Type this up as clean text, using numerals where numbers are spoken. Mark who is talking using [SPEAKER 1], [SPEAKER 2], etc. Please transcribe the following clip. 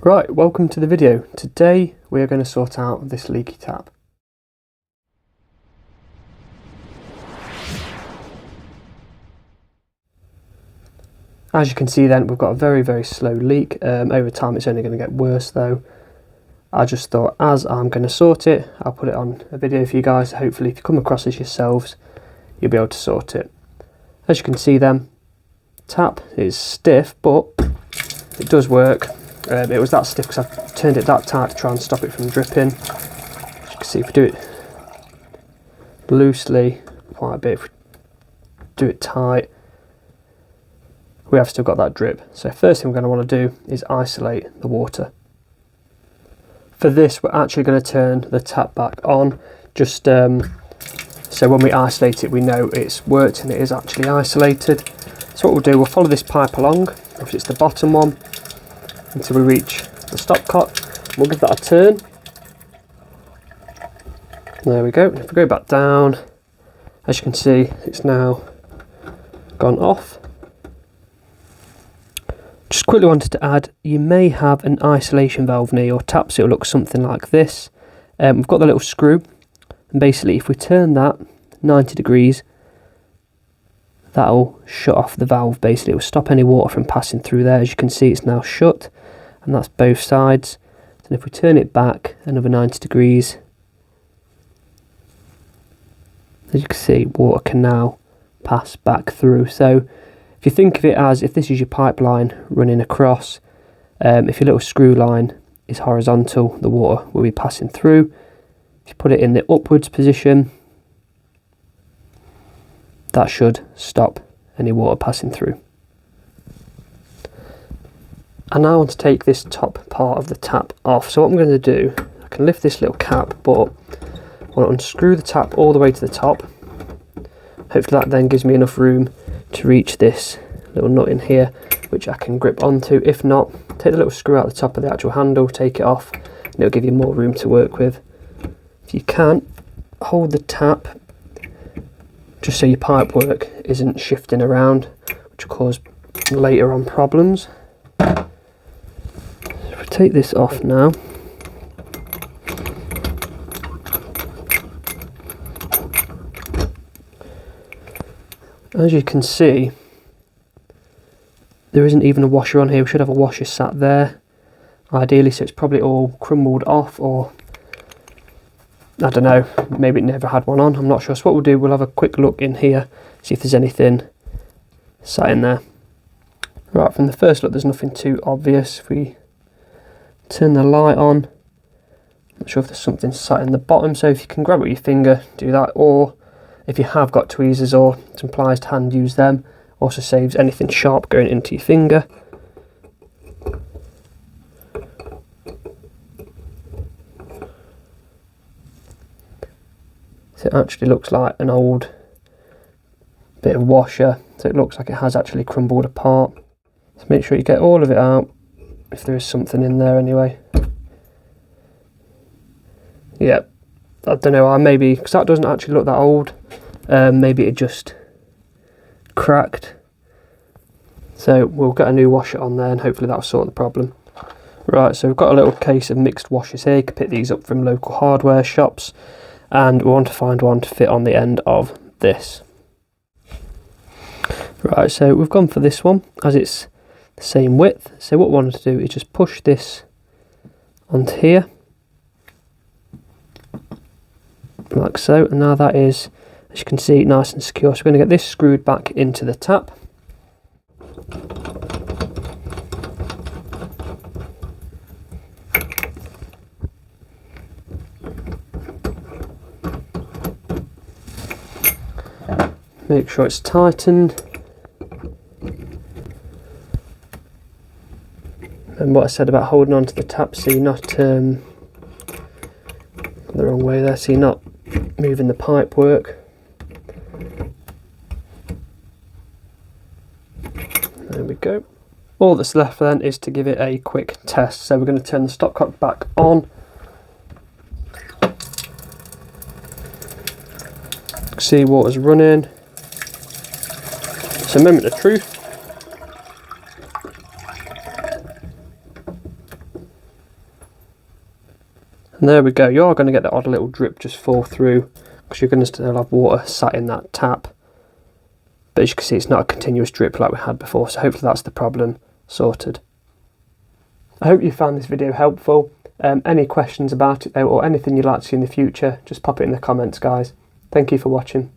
[SPEAKER 1] Right, welcome to the video. Today we are going to sort out this leaky tap. As you can see then, we've got a very slow leak. Over time it's only going to get worse though. I just thought as I'm going to sort it, I'll put it on a video for you guys. Hopefully if you come across this yourselves, you'll be able to sort it. As you can see then, tap is stiff, but it does work. It was that stiff because I turned it that tight to try and stop it from dripping. As you can see, if we do it loosely, quite a bit, if we do it tight, we have still got that drip. So first thing we're going to want to do is isolate the water. For this, we're actually going to turn the tap back on, just so when we isolate it, we know it's worked and it is actually isolated. So what we'll do, we'll follow this pipe along, if it's the bottom one, until we reach the stopcock. We'll give that a turn. There we go. If we go back down, as you can see, it's now gone off. Just quickly wanted to add, you may have an isolation valve near your tap, so it'll look something like this. We've got the little screw, and basically if we turn that 90 degrees, that'll shut off the valve. Basically it will stop any water from passing through there. As you can see, it's now shut, and that's both sides. And if we turn it back another 90 degrees, as you can see, water can now pass back through. So if you think of it as if this is your pipeline running across, if your little screw line is horizontal, the water will be passing through. If you put it in the upwards position, that should stop any water passing through. And now I want to take this top part of the tap off. So what I'm going to do, I can lift this little cap, but I want to unscrew the tap all the way to the top. Hopefully that then gives me enough room to reach this little nut in here, which I can grip onto. If not, take the little screw out the top of the actual handle, take it off, and it'll give you more room to work with. If you can, hold the tap just so your pipe work isn't shifting around, which will cause later on problems. So if we take this off now, as you can see, there isn't even a washer on here. We should have a washer sat there, ideally, so it's probably all crumbled off, or I don't know, maybe it never had one on, I'm not sure. So what we'll do, we'll have a quick look in here, see if there's anything sat in there. Right, from the first look, there's nothing too obvious. If we turn the light on, not sure if there's something sat in the bottom, so if you can grab it with your finger, do that, or if you have got tweezers or some pliers to hand, use them. Also saves anything sharp going into your finger. So it actually looks like an old bit of washer, so it looks like it has actually crumbled apart. So make sure you get all of it out, if there is something in there anyway. Yeah, I don't know, maybe, because that doesn't actually look that old, maybe it just cracked. So we'll get a new washer on there and hopefully that'll sort the problem. Right, so we've got a little case of mixed washers here. You can pick these up from local hardware shops, and we want to find one to fit on the end of this. Right, so we've gone for this one as it's the same width. So what we want to do is just push this onto here, like so, and now that is, as you can see, nice and secure. So we're going to get this screwed back into the tap. Make sure it's tightened. And what I said about holding on to the tap, so you're not the wrong way there, so you're not moving the pipe work. There we go. All that's left then is to give it a quick test. So we're going to turn the stopcock back on. See water's running. It's a moment of truth. And there we go, you are going to get the odd little drip just fall through because you're going to still have water sat in that tap. But as you can see, it's not a continuous drip like we had before, so hopefully that's the problem sorted. I hope you found this video helpful. Any questions about it though, or anything you'd like to see in the future, just pop it in the comments, guys. Thank you for watching.